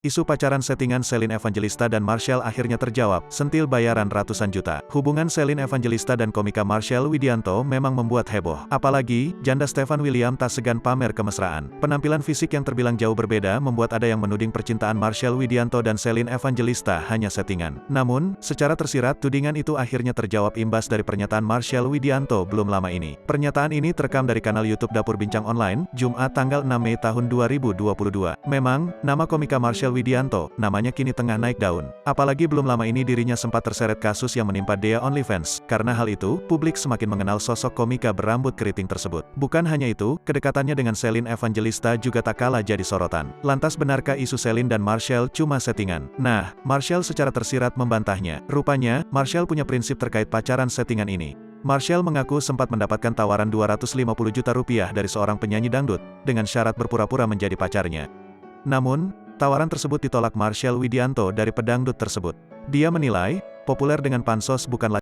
Isu pacaran settingan Shelin Evangelista dan Marshell akhirnya terjawab, sentil bayaran ratusan juta. Hubungan Shelin Evangelista dan komika Marshell Widianto memang membuat heboh. Apalagi, janda Stefan William tak segan pamer kemesraan. Penampilan fisik yang terbilang jauh berbeda membuat ada yang menuding percintaan Marshell Widianto dan Shelin Evangelista hanya settingan. Namun, secara tersirat tudingan itu akhirnya terjawab imbas dari pernyataan Marshell Widianto belum lama ini. Pernyataan ini terekam dari kanal YouTube Dapur Bincang Online, Jumat tanggal 6 Mei tahun 2022. Memang, nama komika Marshell Widianto, namanya kini tengah naik daun. Apalagi belum lama ini dirinya sempat terseret kasus yang menimpa Dea OnlyFans. Karena hal itu, publik semakin mengenal sosok komika berambut keriting tersebut. Bukan hanya itu, kedekatannya dengan Shelin Evangelista juga tak kalah jadi sorotan. Lantas benarkah isu Shelin dan Marshell cuma settingan? Nah, Marshell secara tersirat membantahnya. Rupanya, Marshell punya prinsip terkait pacaran settingan ini. Marshell mengaku sempat mendapatkan tawaran 250 juta rupiah dari seorang penyanyi dangdut, dengan syarat berpura-pura menjadi pacarnya. Namun, tawaran tersebut ditolak Marshell Widianto dari pedangdut tersebut. Dia menilai, populer dengan pansos bukanlah